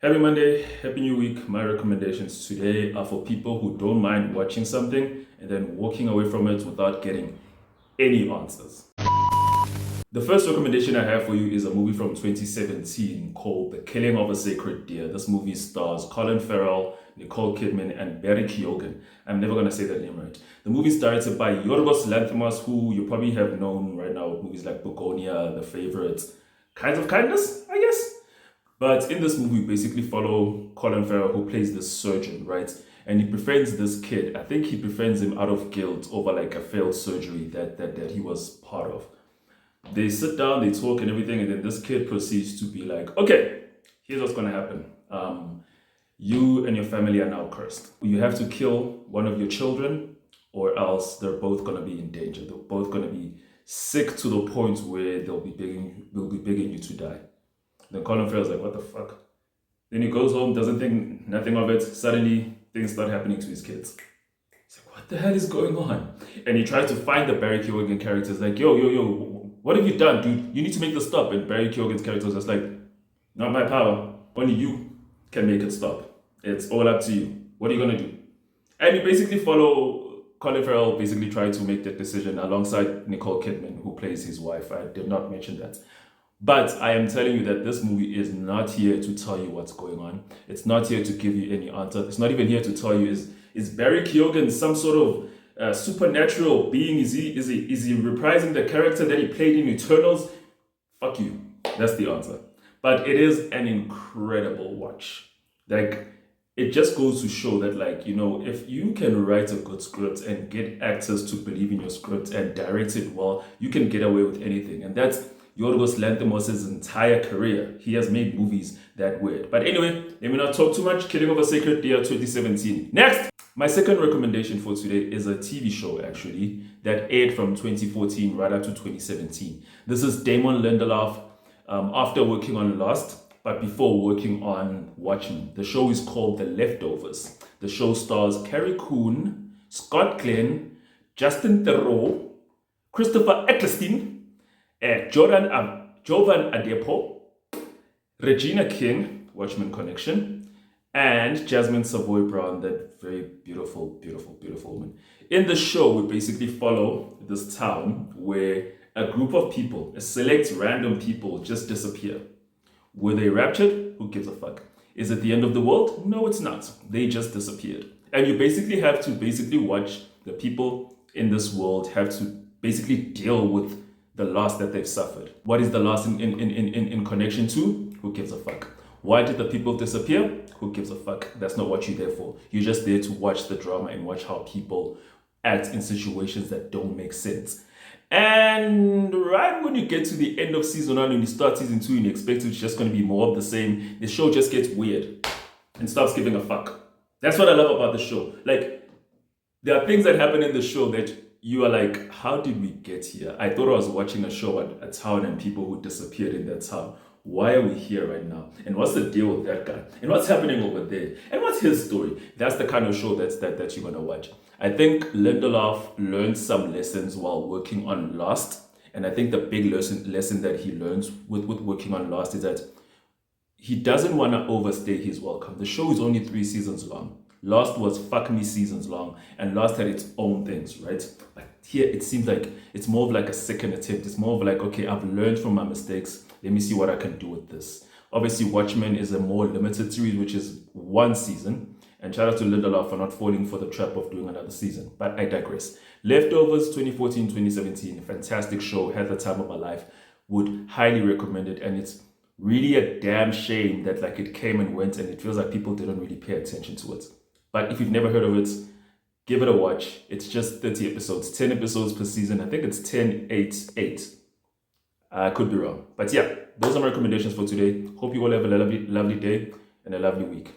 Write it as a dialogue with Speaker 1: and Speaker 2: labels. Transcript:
Speaker 1: Happy Monday, happy new week. My recommendations today are for people who don't mind watching something and then walking away from it without getting any answers. The first recommendation I have for you is a movie from 2017 called The Killing of a Sacred Deer. This movie stars Colin Farrell, Nicole Kidman, and Barry Keoghan. I'm never going to say that name right. The movie is directed by Yorgos Lanthimos, who you probably have known right now with movies like Begonia, The Favourite, Kinds of Kindness, I guess. But in this movie, we basically follow Colin Farrell, who plays this surgeon, right? And he befriends this kid. I think he befriends him out of guilt over like a failed surgery that he was part of. They sit down, they talk and everything, and then this kid proceeds to be like, okay, here's what's gonna happen. You and your family are now cursed. You have to kill one of your children, or else they're both gonna be in danger. They're both gonna be sick to the point where they'll be begging you to die. Then Colin Farrell's like, what the fuck? Then he goes home, doesn't think nothing of it. Suddenly, things start happening to his kids. He's like, what the hell is going on? And he tries to find the Barry Keoghan characters, like, yo, what have you done, dude? You need to make this stop. And Barry Keoghan's character is just like, not my power. Only you can make it stop. It's all up to you. What are you gonna do? And you basically follow Colin Farrell basically trying to make that decision alongside Nicole Kidman, who plays his wife. I did not mention that. But I am telling you that this movie is not here to tell you what's going on. It's not here to give you any answer. It's not even here to tell you is Barry Keoghan some sort of supernatural being? Is he reprising the character that he played in Eternals? Fuck you. That's the answer. But it is an incredible watch. Like, it just goes to show that, like, you know, if you can write a good script and get actors to believe in your script and direct it well, you can get away with anything. And that's Yorgos Lanthimos' entire career. He has made movies that weird. But anyway, let me not talk too much. Killing of a Sacred Deer 2017. Next! My second recommendation for today is a TV show, actually, that aired from 2014 right up to 2017. This is Damon Lindelof after working on Lost, but before working on Watchmen. The show is called The Leftovers. The show stars Carrie Coon, Scott Glenn, Justin Theroux, Christopher Eccleston, Jovan Adepo, Regina King, Watchmen Connection, and Jasmine Savoy Brown, that very beautiful, beautiful, beautiful woman. In the show, we basically follow this town where a group of people, a select random people, just disappear. Were they raptured? Who gives a fuck? Is it the end of the world? No, it's not. They just disappeared. And you basically have to watch the people in this world have to basically deal with the loss that they've suffered. What is the loss in connection to? Who gives a fuck? Why did the people disappear? Who gives a fuck? That's not what you're there for. You're just there to watch the drama and watch how people act in situations that don't make sense. And right when you get to the end of season 1 and you start season 2 and you expect it's just going to be more of the same, the show just gets weird and stops giving a fuck. That's what I love about the show. Like, there are things that happen in the show that you are like, how did we get here? I thought I was watching a show at a town and people who disappeared in that town. Why are we here right now? And what's the deal with that guy? And what's happening over there? And what's his story? That's the kind of show that you're gonna watch. I think Lindelof learned some lessons while working on Lost. And I think the big lesson that he learns with working on Lost is that he doesn't want to overstay his welcome. The show is only 3 seasons long. Lost was fuck me seasons long, and Lost had its own things, right? But here it seems like it's more of like a second attempt. It's more of like, okay, I've learned from my mistakes. Let me see what I can do with this. Obviously, Watchmen is a more limited series, which is 1 season. And shout out to Lindelof for not falling for the trap of doing another season. But I digress. Leftovers 2014-2017, fantastic show, had the time of my life. Would highly recommend it, and it's really a damn shame that like it came and went and it feels like people didn't really pay attention to it. But if you've never heard of it, give it a watch. It's just 30 episodes, 10 episodes per season. I think it's 10, 8, 8. I could be wrong. But yeah, those are my recommendations for today. Hope you all have a lovely day and a lovely week.